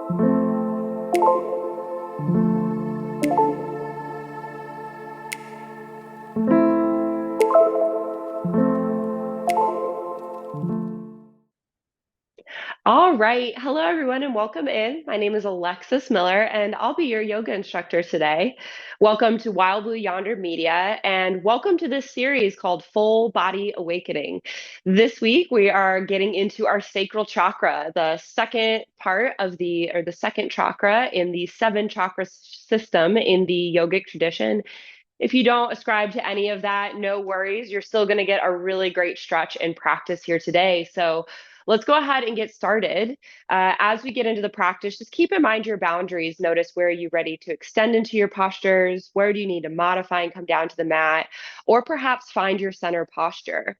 All right. Hello, everyone, and welcome in. My name is Alexis Miller, and I'll be your yoga instructor today. Welcome to Wild Blue Yonder Media, and welcome to this series called Full Body Awakening. This week, we are getting into our sacral chakra, the second part of the second chakra in the seven chakra system in the yogic tradition. If you don't ascribe to any of that, no worries. You're still going to get a really great stretch and practice here today. So let's go ahead and get started. As we get into the practice, just keep in mind your boundaries. Notice where are you ready to extend into your postures? Where do you need to modify and come down to the mat? Or perhaps find your center posture.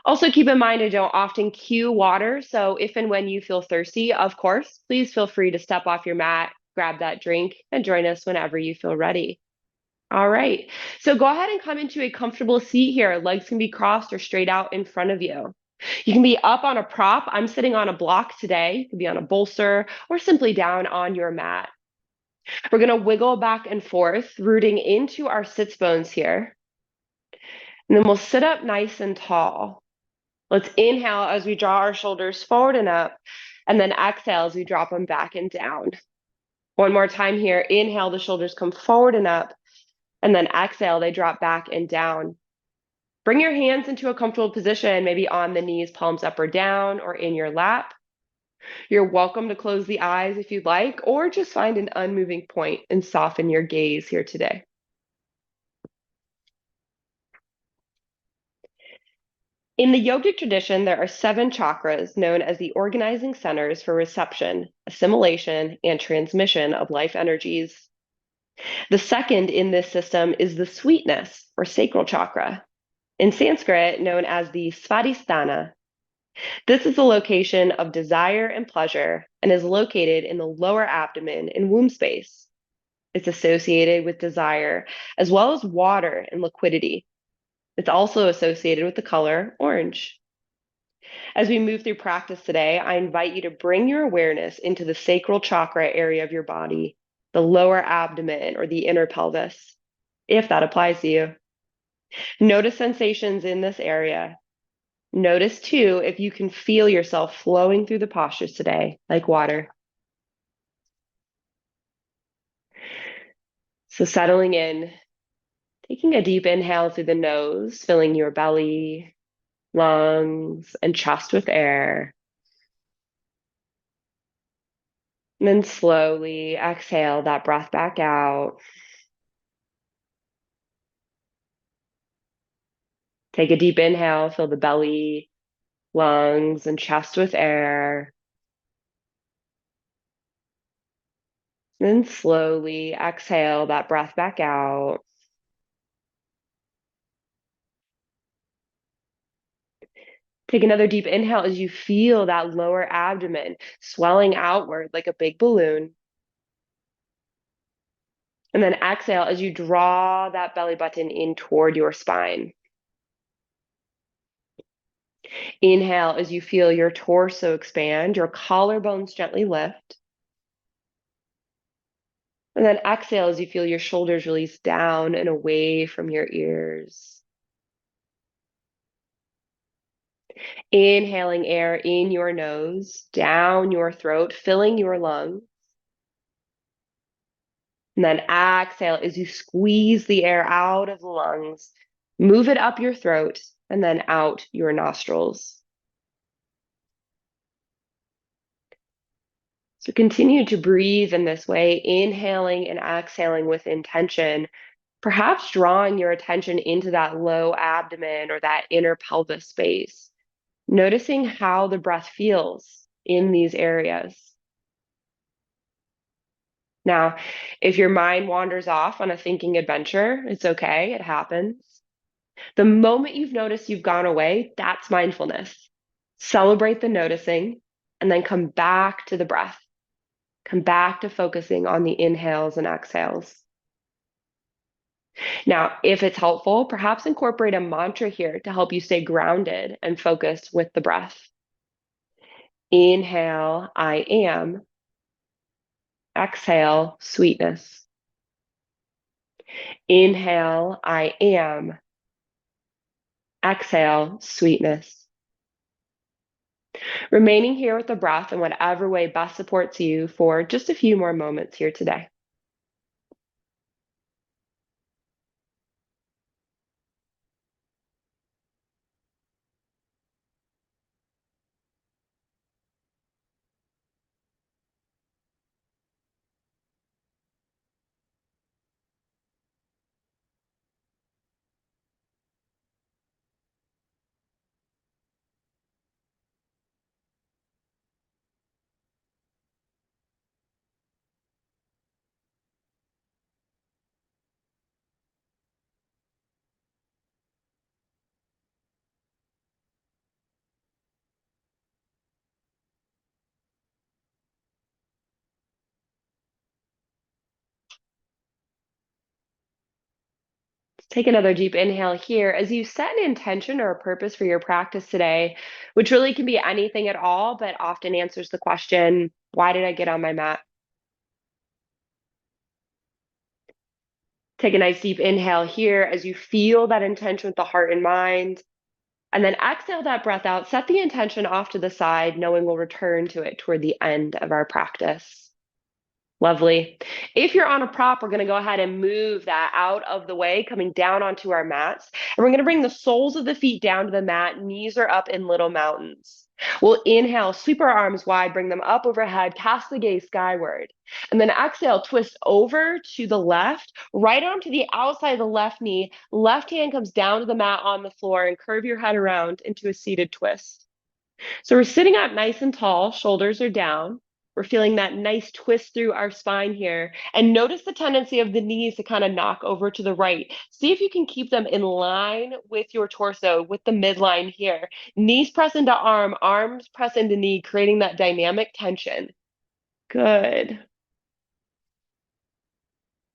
Also, keep in mind I don't often cue water. So if and when you feel thirsty, of course, please feel free to step off your mat, grab that drink, and join us whenever you feel ready. All right. So go ahead and come into a comfortable seat here. Legs can be crossed or straight out in front of you. You can be up on a prop. I'm sitting on a block today. You could be on a bolster or simply down on your mat. We're going to wiggle back and forth, rooting into our sits bones here. And then we'll sit up nice and tall. Let's inhale as we draw our shoulders forward and up, and then exhale as we drop them back and down. One more time here. Inhale, the shoulders come forward and up. And then exhale, they drop back and down. Bring your hands into a comfortable position, maybe on the knees, palms up or down, or in your lap. You're welcome to close the eyes if you'd like, or just find an unmoving point and soften your gaze here today. In the yogic tradition, there are seven chakras known as the organizing centers for reception, assimilation, and transmission of life energies. The second in this system is the sweetness, or sacral chakra, in Sanskrit known as the Svadhisthana. This is the location of desire and pleasure and is located in the lower abdomen and womb space. It's associated with desire as well as water and liquidity. It's also associated with the color orange. As we move through practice today, I invite you to bring your awareness into the sacral chakra area of your body, the lower abdomen or the inner pelvis, if that applies to you. Notice sensations in this area. Notice too if you can feel yourself flowing through the postures today, like water. So settling in, taking a deep inhale through the nose, filling your belly, lungs, and chest with air. And then slowly exhale that breath back out. Take a deep inhale, fill the belly, lungs, and chest with air. Then slowly exhale that breath back out. Take another deep inhale as you feel that lower abdomen swelling outward like a big balloon. And then exhale as you draw that belly button in toward your spine. Inhale as you feel your torso expand, your collarbones gently lift. And then exhale as you feel your shoulders release down and away from your ears. Inhaling air in your nose, down your throat, filling your lungs. And then exhale as you squeeze the air out of the lungs, move it up your throat, and then out your nostrils. So continue to breathe in this way, inhaling and exhaling with intention, perhaps drawing your attention into that low abdomen or that inner pelvis space, noticing how the breath feels in these areas. Now, if your mind wanders off on a thinking adventure, it's okay, it happens. The moment you've noticed you've gone away, that's mindfulness. Celebrate the noticing and then come back to the breath. Come back to focusing on the inhales and exhales. Now, if it's helpful, perhaps incorporate a mantra here to help you stay grounded and focused with the breath. Inhale, I am. Exhale, sweetness. Inhale, I am. Exhale, sweetness. Remaining here with the breath in whatever way best supports you for just a few more moments here today. Take another deep inhale here as you set an intention or a purpose for your practice today, which really can be anything at all, but often answers the question, why did I get on my mat? Take a nice deep inhale here as you feel that intention with the heart and mind. And then exhale that breath out. Set the intention off to the side, knowing we'll return to it toward the end of our practice. Lovely. If you're on a prop, we're going to go ahead and move that out of the way, coming down onto our mats. And we're going to bring the soles of the feet down to the mat. Knees are up in little mountains. We'll inhale, sweep our arms wide, bring them up overhead, cast the gaze skyward. And then exhale, twist over to the left, right arm to the outside of the left knee. Left hand comes down to the mat on the floor and curve your head around into a seated twist. So we're sitting up nice and tall, shoulders are down. We're feeling that nice twist through our spine here. And notice the tendency of the knees to kind of knock over to the right. See if you can keep them in line with your torso, with the midline here. Knees press into arm, arms press into knee, creating that dynamic tension. Good.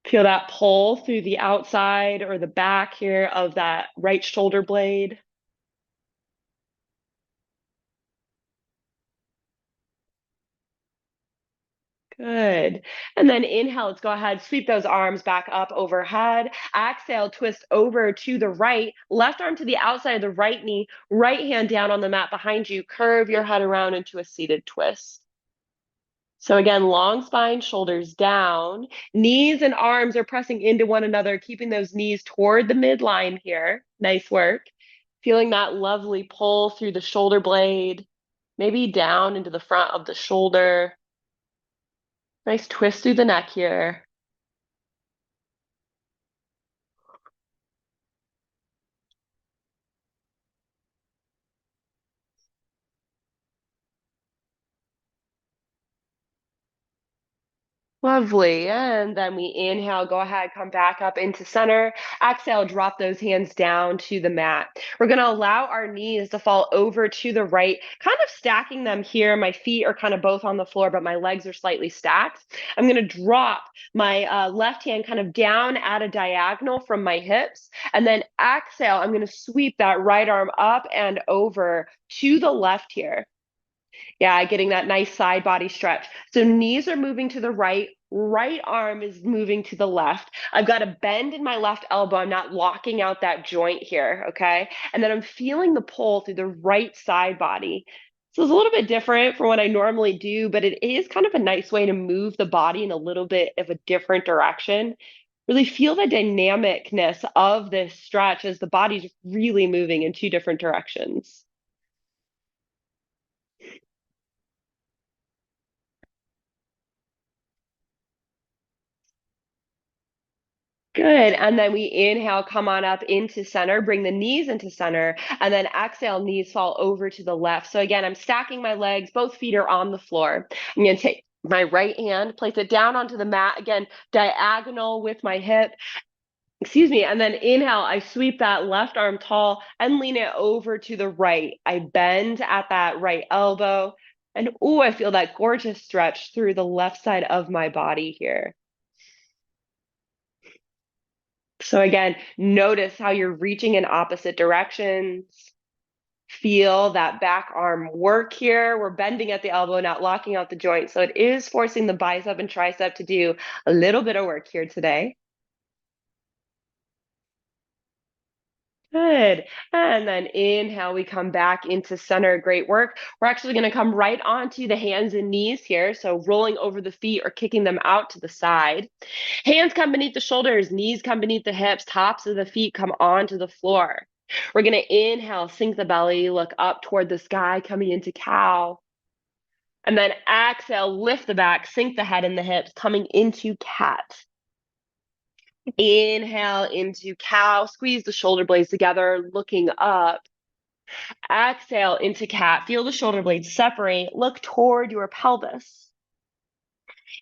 Feel that pull through the outside or the back here of that right shoulder blade. Good. And then inhale, let's go ahead, sweep those arms back up overhead. Exhale, twist over to the right, left arm to the outside of the right knee, right hand down on the mat behind you. Curve your head around into a seated twist. So again, long spine, shoulders down, knees and arms are pressing into one another, keeping those knees toward the midline here. Nice work. Feeling that lovely pull through the shoulder blade, maybe down into the front of the shoulder. Nice twist through the neck here. Lovely. And then we inhale, go ahead, come back up into center. Exhale, drop those hands down to the mat. We're going to allow our knees to fall over to the right, kind of stacking them here. My feet are kind of both on the floor, but my legs are slightly stacked. I'm going to drop my left hand kind of down at a diagonal from my hips. And then exhale, I'm going to sweep that right arm up and over to the left here. Yeah, getting that nice side body stretch. So knees are moving to the right, right arm is moving to the left. I've got a bend in my left elbow. I'm not locking out that joint here, okay? And then I'm feeling the pull through the right side body. So it's a little bit different from what I normally do, but it is kind of a nice way to move the body in a little bit of a different direction. Really feel the dynamicness of this stretch as the body's really moving in two different directions. Good. And then we inhale, come on up into center, bring the knees into center, and then exhale, knees fall over to the left. So again, I'm stacking my legs, both feet are on the floor. I'm going to take my right hand, place it down onto the mat, again, diagonal with my hip. Excuse me. And then inhale, I sweep that left arm tall and lean it over to the right. I bend at that right elbow. And ooh, I feel that gorgeous stretch through the left side of my body here. So again, notice how you're reaching in opposite directions. Feel that back arm work here. We're bending at the elbow, not locking out the joint. So it is forcing the bicep and tricep to do a little bit of work here today. Good. And then inhale, we come back into center. Great work. We're actually going to come right onto the hands and knees here. So rolling over the feet or kicking them out to the side. Hands come beneath the shoulders, knees come beneath the hips, tops of the feet come onto the floor. We're going to inhale, sink the belly, look up toward the sky, coming into cow. And then exhale, lift the back, sink the head and the hips, coming into cat. Inhale into cow, squeeze the shoulder blades together, looking up. Exhale into cat, feel the shoulder blades separate, look toward your pelvis.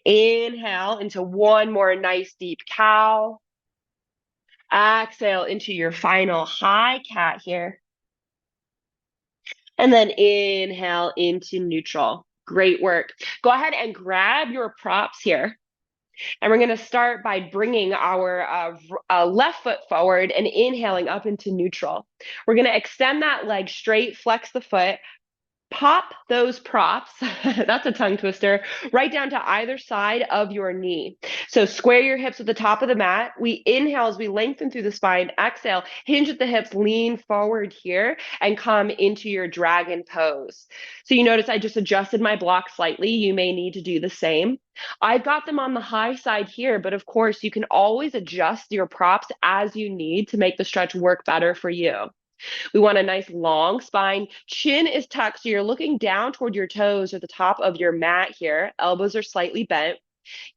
Inhale into one more nice deep cow. Exhale into your final high cat here. And then inhale into neutral. Great work. Go ahead and grab your props here. And we're going to start by bringing our left foot forward and inhaling up into neutral. We're going to extend that leg straight, flex the foot, pop those props, that's a tongue twister, right down to either side of your knee. So square your hips at the top of the mat. We inhale as we lengthen through the spine. Exhale, hinge at the hips, lean forward here, and come into your dragon pose. So you notice I just adjusted my block slightly. You may need to do the same. I've got them on the high side here, but of course you can always adjust your props as you need to make the stretch work better for you. We want a nice long spine. Chin is tucked, so you're looking down toward your toes or the top of your mat here. Elbows are slightly bent.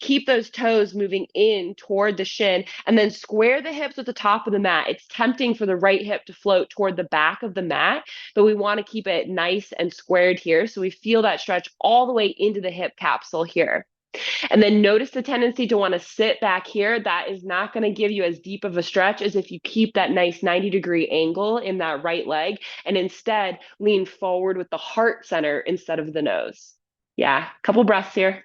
Keep those toes moving in toward the shin, and then square the hips at the top of the mat. It's tempting for the right hip to float toward the back of the mat, but we want to keep it nice and squared here so we feel that stretch all the way into the hip capsule here. And then notice the tendency to want to sit back here. That is not going to give you as deep of a stretch as if you keep that nice 90-degree angle in that right leg and instead lean forward with the heart center instead of the nose. Yeah, a couple breaths here.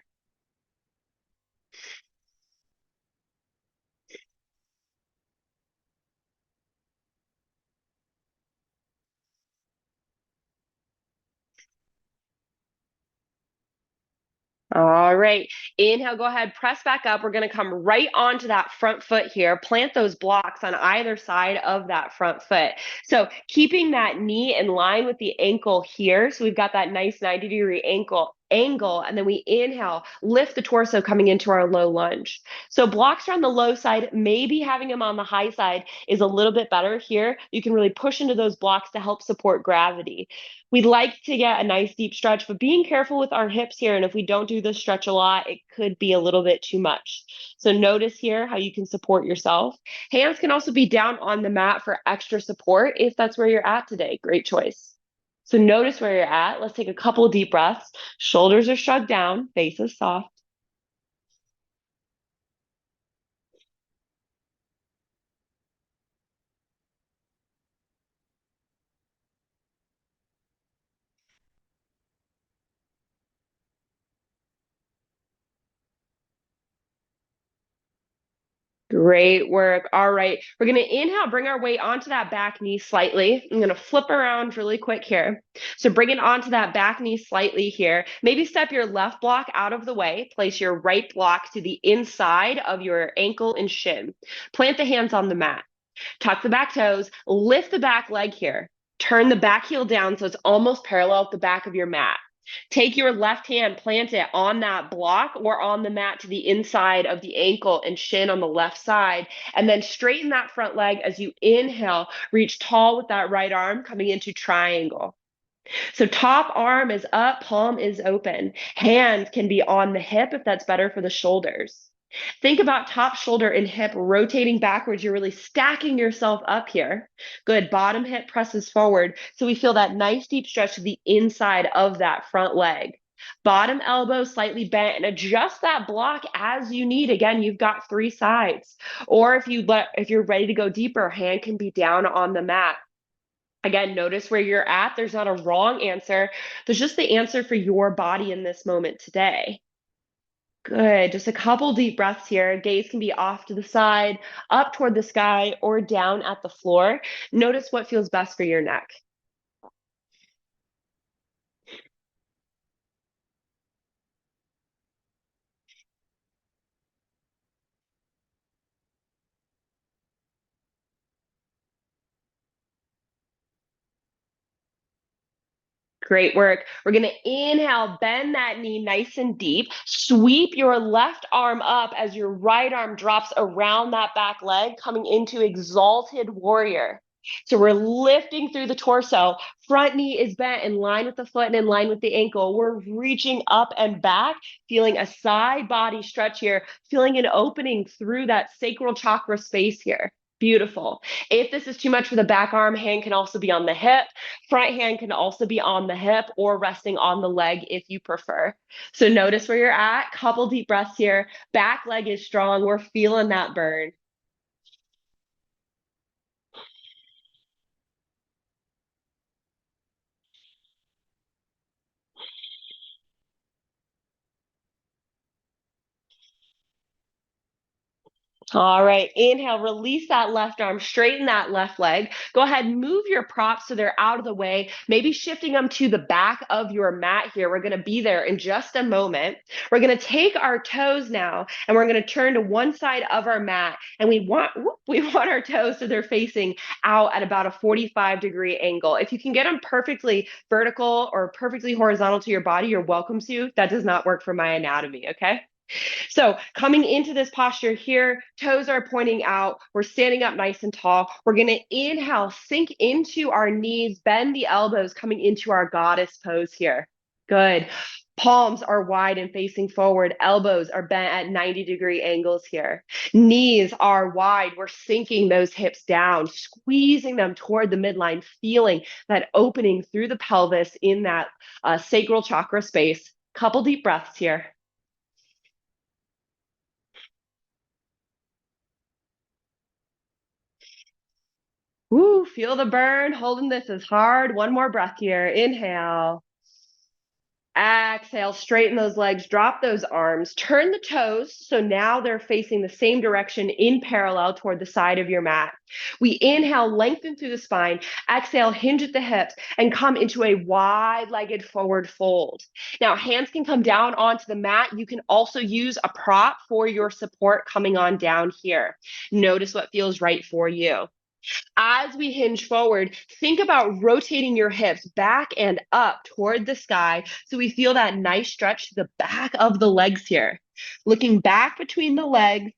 All right. Inhale, go ahead, press back up. We're going to come right onto that front foot here. Plant those blocks on either side of that front foot. So keeping that knee in line with the ankle here. So we've got that nice 90-degree ankle angle, and then we inhale, lift the torso coming into our low lunge. So blocks are on the low side, maybe having them on the high side is a little bit better here. You can really push into those blocks to help support gravity. We'd like to get a nice deep stretch, but being careful with our hips here. And if we don't do this stretch a lot, it could be a little bit too much. So notice here how you can support yourself. Hands can also be down on the mat for extra support if that's where you're at today. Great choice. So notice where you're at. Let's take a couple of deep breaths. Shoulders are shrugged down, face is soft. Great work. All right. We're going to inhale, bring our weight onto that back knee slightly. I'm going to flip around really quick here. So bring it onto that back knee slightly here. Maybe step your left block out of the way. Place your right block to the inside of your ankle and shin. Plant the hands on the mat. Tuck the back toes. Lift the back leg here. Turn the back heel down so it's almost parallel with the back of your mat. Take your left hand, plant it on that block or on the mat to the inside of the ankle and shin on the left side, and then straighten that front leg as you inhale. Reach tall with that right arm coming into triangle. So top arm is up, palm is open. Hand can be on the hip if that's better for the shoulders. Think about top shoulder and hip rotating backwards. You're really stacking yourself up here. Good. Bottom hip presses forward. So we feel that nice deep stretch to the inside of that front leg. Bottom elbow slightly bent and adjust that block as you need. Again, you've got three sides. Or if you're ready to go deeper, hand can be down on the mat. Again, notice where you're at. There's not a wrong answer. There's just the answer for your body in this moment today. Good. Just a couple deep breaths here. Gaze can be off to the side, up toward the sky, or down at the floor. Notice what feels best for your neck. Great work. We're going to inhale, bend that knee nice and deep. Sweep your left arm up as your right arm drops around that back leg, coming into exalted warrior. So we're lifting through the torso. Front knee is bent in line with the foot and in line with the ankle. We're reaching up and back, feeling a side body stretch here, feeling an opening through that sacral chakra space here. Beautiful. If this is too much for the back arm, hand can also be on the hip. Front hand can also be on the hip or resting on the leg if you prefer. So notice where you're at. Couple deep breaths here. Back leg is strong. We're feeling that burn. All right, inhale, release that left arm, straighten that left leg. Go ahead, move your props so they're out of the way, maybe shifting them to the back of your mat here. We're going to be there in just a moment. We're going to take our toes now and we're going to turn to one side of our mat, and we want our toes so they're facing out at about a 45-degree angle. If you can get them perfectly vertical or perfectly horizontal to your body, you're welcome to. That does not work for my anatomy, okay? So coming into this posture here, toes are pointing out. We're standing up nice and tall. We're going to inhale, sink into our knees, bend the elbows, coming into our goddess pose here. Good. Palms are wide and facing forward. Elbows are bent at 90-degree angles here. Knees are wide. We're sinking those hips down, squeezing them toward the midline, feeling that opening through the pelvis in that sacral chakra space. Couple deep breaths here. Woo, feel the burn. Holding this is hard. One more breath here. Inhale. Exhale, straighten those legs, drop those arms, turn the toes. So now they're facing the same direction in parallel toward the side of your mat. We inhale, lengthen through the spine. Exhale, hinge at the hips and come into a wide-legged forward fold. Now, hands can come down onto the mat. You can also use a prop for your support coming on down here. Notice what feels right for you. As we hinge forward, think about rotating your hips back and up toward the sky so we feel that nice stretch to the back of the legs here. Looking back between the legs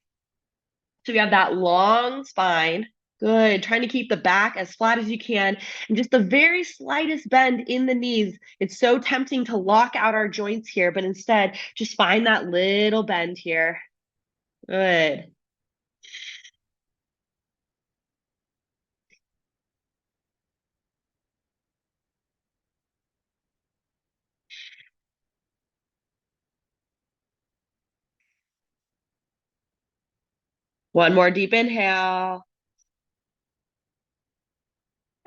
so we have that long spine. Good. Trying to keep the back as flat as you can and just the very slightest bend in the knees. It's so tempting to lock out our joints here, but instead just find that little bend here. Good. One more deep inhale.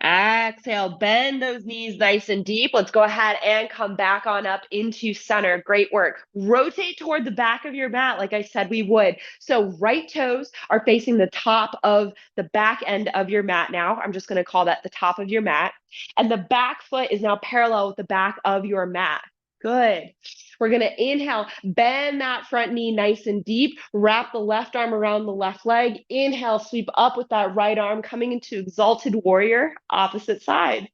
Exhale, bend those knees nice and deep. Let's go ahead and come back on up into center. Great work. Rotate toward the back of your mat like I said we would. So right toes are facing the top of the back end of your mat now. I'm just going to call that the top of your mat. And the back foot is now parallel with the back of your mat. Good. We're going to inhale, bend that front knee nice and deep, wrap the left arm around the left leg. Inhale, sweep up with that right arm, coming into exalted warrior, opposite side.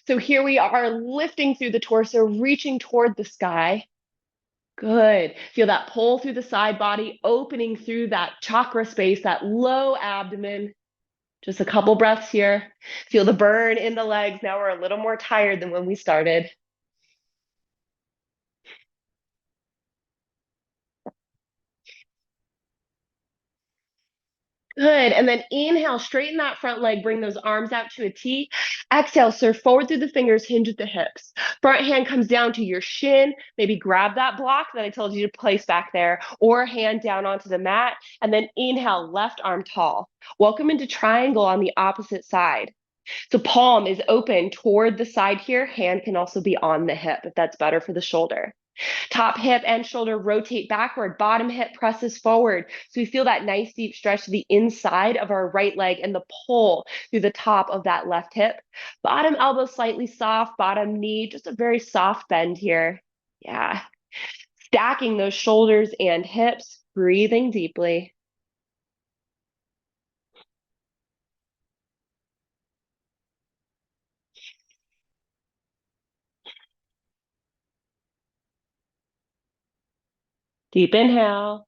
So here we are, lifting through the torso, reaching toward the sky. Good. Feel that pull through the side body, opening through that chakra space, that low abdomen. Just a couple breaths here. Feel the burn in the legs. Now we're a little more tired than when we started. Good. And then inhale, straighten that front leg, bring those arms out to a T. Exhale, surf forward through the fingers, hinge at the hips. Front hand comes down to your shin. Maybe grab that block that I told you to place back there, or hand down onto the mat. And then inhale, left arm tall. Welcome into triangle on the opposite side. So palm is open toward the side here. Hand can also be on the hip if that's better for the shoulder. Top hip and shoulder rotate backward. Bottom hip presses forward. So we feel that nice deep stretch to the inside of our right leg and the pull through the top of that left hip. Bottom elbow slightly soft. Bottom knee, just a very soft bend here. Yeah. Stacking those shoulders and hips. Breathing deeply. Deep inhale.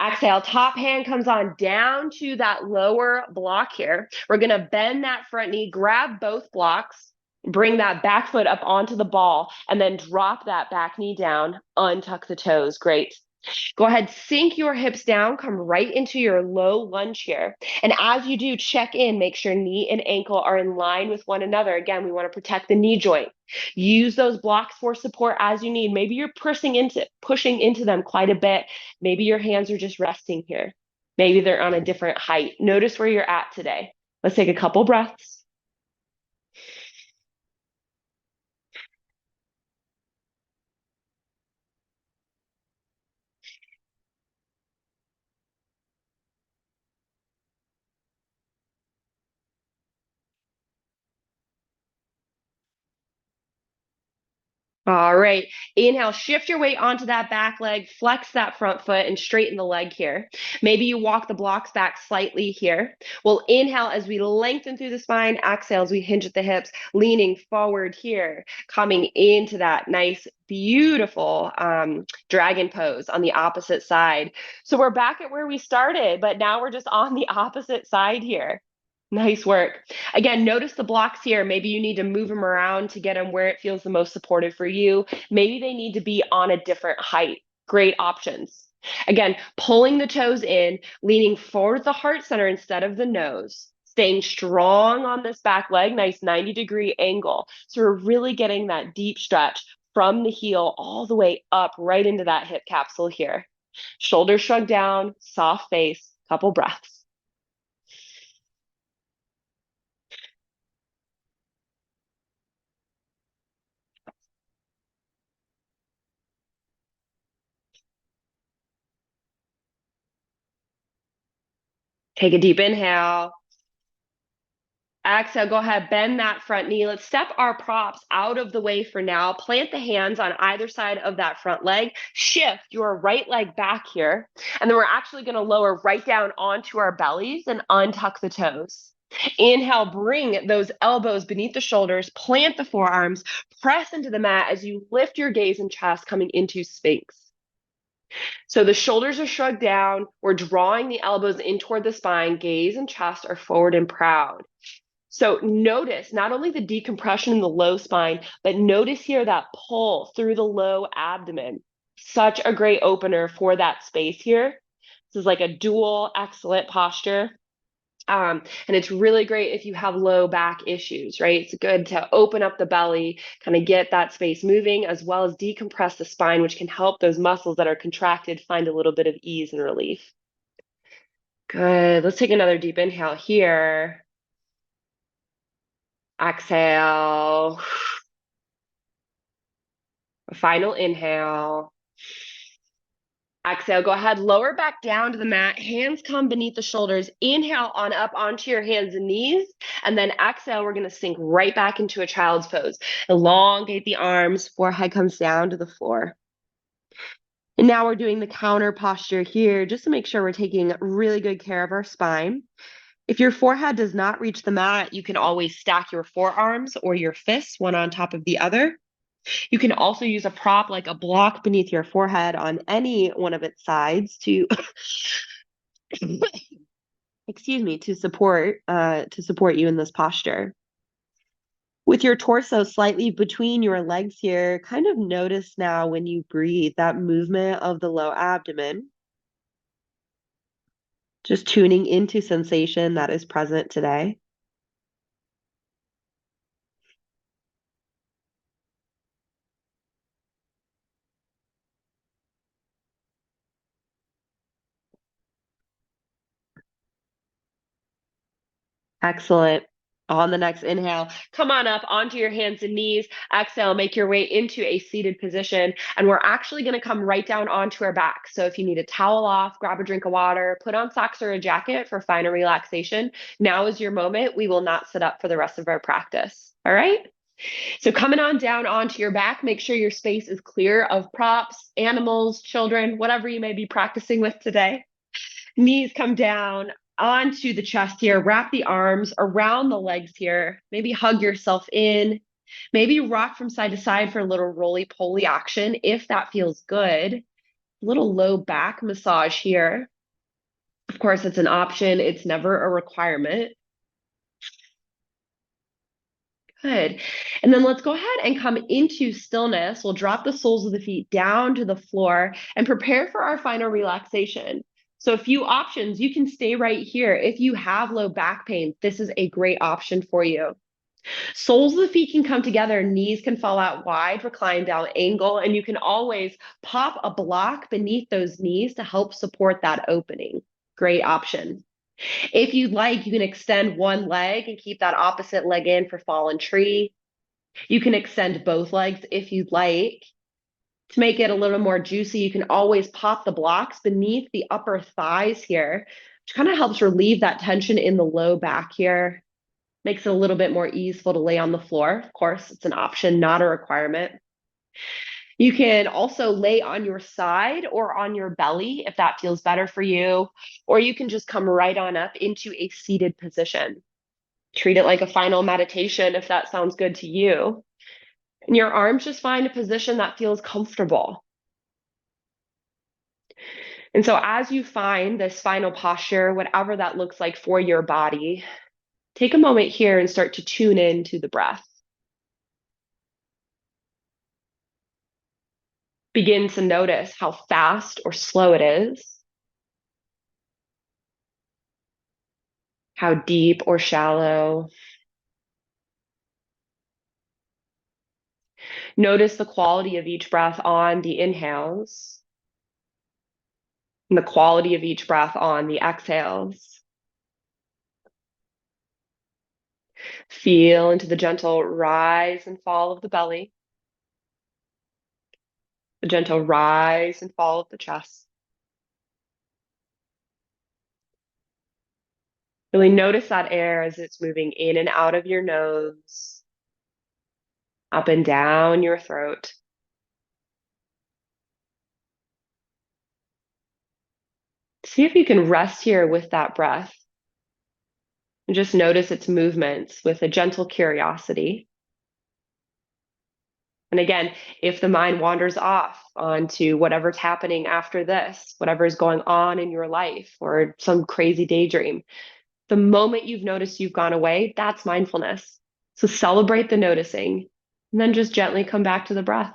Exhale, top hand comes on down to that lower block here. We're going to bend that front knee, grab both blocks, bring that back foot up onto the ball, and then drop that back knee down, untuck the toes. Great. Go ahead, sink your hips down, come right into your low lunge here. And as you do, check in, make sure knee and ankle are in line with one another. Again, we want to protect the knee joint. Use those blocks for support as you need. Maybe you're pushing into them quite a bit. Maybe your hands are just resting here. Maybe they're on a different height. Notice where you're at today. Let's take a couple breaths. All right. Inhale, shift your weight onto that back leg, flex that front foot, and straighten the leg here. Maybe you walk the blocks back slightly here. We'll inhale as we lengthen through the spine, exhale as we hinge at the hips, leaning forward here, coming into that nice, beautiful dragon pose on the opposite side. So we're back at where we started, but now we're just on the opposite side here. Nice work. Again, notice the blocks here. Maybe you need to move them around to get them where it feels the most supportive for you. Maybe they need to be on a different height. Great options. Again, pulling the toes in, leaning forward the heart center instead of the nose, staying strong on this back leg, nice 90-degree angle. So we're really getting that deep stretch from the heel all the way up right into that hip capsule here. Shoulders shrugged down, soft face, couple breaths. Take a deep inhale. Exhale, go ahead, bend that front knee. Let's step our props out of the way for now. Plant the hands on either side of that front leg. Shift your right leg back here. And then we're actually going to lower right down onto our bellies and untuck the toes. Inhale, bring those elbows beneath the shoulders, plant the forearms, press into the mat as you lift your gaze and chest coming into Sphinx. So the shoulders are shrugged down. We're drawing the elbows in toward the spine. Gaze and chest are forward and proud. So notice not only the decompression in the low spine, but notice here that pull through the low abdomen. Such a great opener for that space here. This is like a dual excellent posture. And it's really great if you have low back issues, right? It's good to open up the belly, kind of get that space moving, as well as decompress the spine, which can help those muscles that are contracted find a little bit of ease and relief. Good. Let's take another deep inhale here. Exhale. Final inhale. Exhale, go ahead, lower back down to the mat. Hands come beneath the shoulders. Inhale on up onto your hands and knees. And then exhale, we're going to sink right back into a child's pose. Elongate the arms, forehead comes down to the floor. And now we're doing the counter posture here just to make sure we're taking really good care of our spine. If your forehead does not reach the mat, you can always stack your forearms or your fists one on top of the other. You can also use a prop like a block beneath your forehead on any one of its sides to excuse me, to support you in this posture. With your torso slightly between your legs here, kind of notice now when you breathe that movement of the low abdomen. Just tuning into sensation that is present today. Excellent. On the next inhale, come on up onto your hands and knees. Exhale, make your way into a seated position. And we're actually going to come right down onto our back. So if you need a towel off, grab a drink of water, put on socks or a jacket for finer relaxation. Now is your moment. We will not sit up for the rest of our practice. All right? So coming on down onto your back, make sure your space is clear of props, animals, children, whatever you may be practicing with today. Knees come down onto the chest here. Wrap the arms around the legs here. Maybe hug yourself in. Maybe rock from side to side for a little roly-poly action if that feels good. A little low back massage here. Of course, it's an option. It's never a requirement. Good. And then let's go ahead and come into stillness. We'll drop the soles of the feet down to the floor and prepare for our final relaxation. So a few options. You can stay right here. If you have low back pain, this is a great option for you. Soles of the feet can come together, knees can fall out wide, recline down angle, and you can always pop a block beneath those knees to help support that opening. Great option. If you'd like, you can extend one leg and keep that opposite leg in for fallen tree. You can extend both legs if you'd like. To make it a little more juicy, you can always pop the blocks beneath the upper thighs here, which kind of helps relieve that tension in the low back here. Makes it a little bit more easeful to lay on the floor. Of course, it's an option, not a requirement. You can also lay on your side or on your belly if that feels better for you, or you can just come right on up into a seated position. Treat it like a final meditation if that sounds good to you. And your arms just find a position that feels comfortable. And so as you find this final posture, whatever that looks like for your body, take a moment here and start to tune in to the breath. Begin to notice how fast or slow it is, how deep or shallow. Notice the quality of each breath on the inhales and the quality of each breath on the exhales. Feel into the gentle rise and fall of the belly, the gentle rise and fall of the chest. Really notice that air as it's moving in and out of your nose, up and down your throat. See if you can rest here with that breath and just notice its movements with a gentle curiosity. And again, if the mind wanders off onto whatever's happening after this, whatever is going on in your life, or some crazy daydream, the moment you've noticed you've gone away, that's mindfulness. So celebrate the noticing, and then just gently come back to the breath.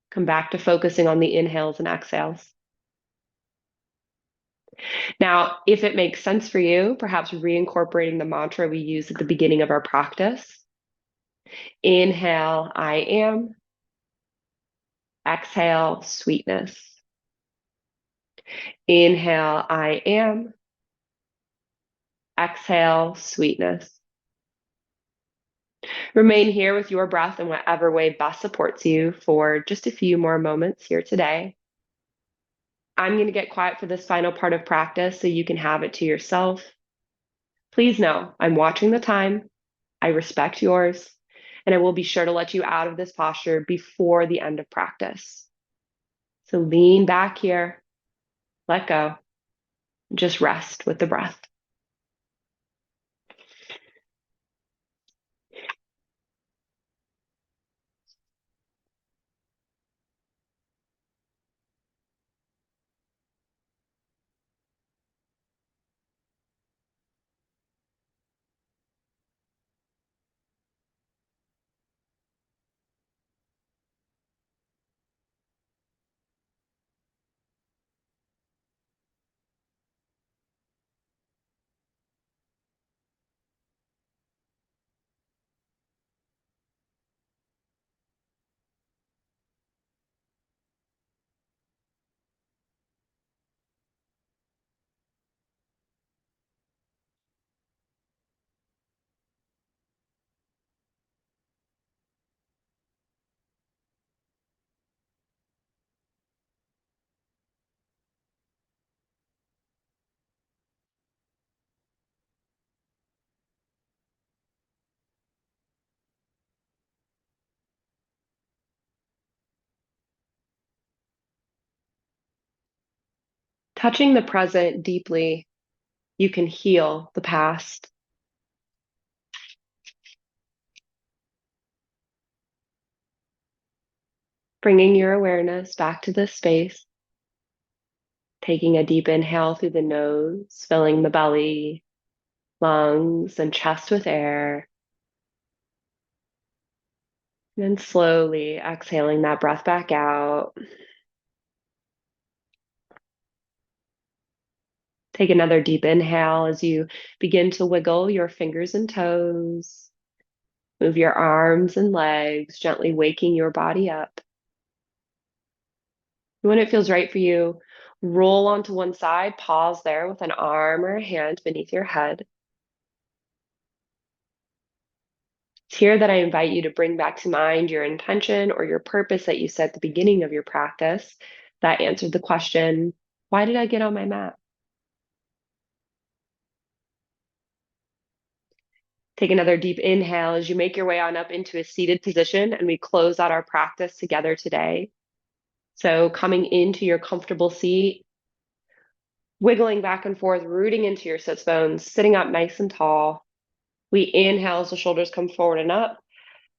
Come back to focusing on the inhales and exhales. Now, if it makes sense for you, perhaps reincorporating the mantra we use at the beginning of our practice. Inhale, I am. Exhale, sweetness. Inhale, I am. Exhale, sweetness. Remain here with your breath in whatever way best supports you for just a few more moments here today. I'm going to get quiet for this final part of practice so you can have it to yourself. Please know I'm watching the time. I respect yours, and I will be sure to let you out of this posture before the end of practice. So lean back here, let go, just rest with the breath. Touching the present deeply, you can heal the past. Bringing your awareness back to this space, taking a deep inhale through the nose, filling the belly, lungs, and chest with air. And then slowly exhaling that breath back out. Take another deep inhale as you begin to wiggle your fingers and toes. Move your arms and legs, gently waking your body up. When it feels right for you, roll onto one side, pause there with an arm or a hand beneath your head. It's here that I invite you to bring back to mind your intention or your purpose that you set at the beginning of your practice that answered the question, why did I get on my mat? Take another deep inhale as you make your way on up into a seated position, and we close out our practice together today. So coming into your comfortable seat, wiggling back and forth, rooting into your sits bones, sitting up nice and tall. We inhale as the shoulders come forward and up.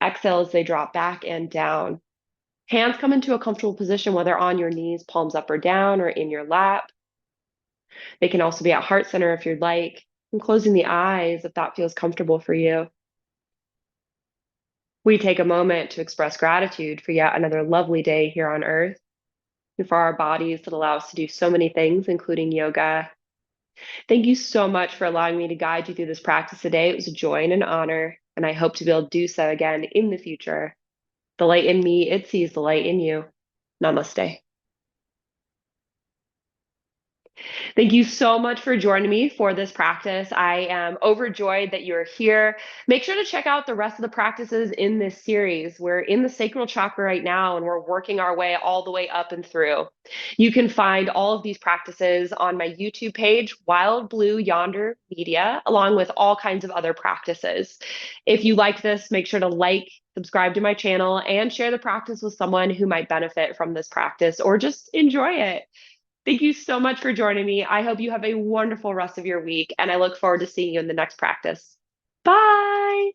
Exhale as they drop back and down. Hands come into a comfortable position, whether on your knees, palms up or down, or in your lap. They can also be at heart center if you'd like. And closing the eyes if that feels comfortable for you. We take a moment to express gratitude for yet another lovely day here on Earth, and for our bodies that allow us to do so many things, including yoga. Thank you so much for allowing me to guide you through this practice today. It was a joy and an honor, and I hope to be able to do so again in the future. The light in me, it sees the light in you. Namaste. Thank you so much for joining me for this practice. I am overjoyed that you're here. Make sure to check out the rest of the practices in this series. We're in the Sacral Chakra right now, and we're working our way all the way up and through. You can find all of these practices on my YouTube page, Wild Blue Yonder Media, along with all kinds of other practices. If you like this, make sure to like, subscribe to my channel, and share the practice with someone who might benefit from this practice or just enjoy it. Thank you so much for joining me. I hope you have a wonderful rest of your week, and I look forward to seeing you in the next practice. Bye.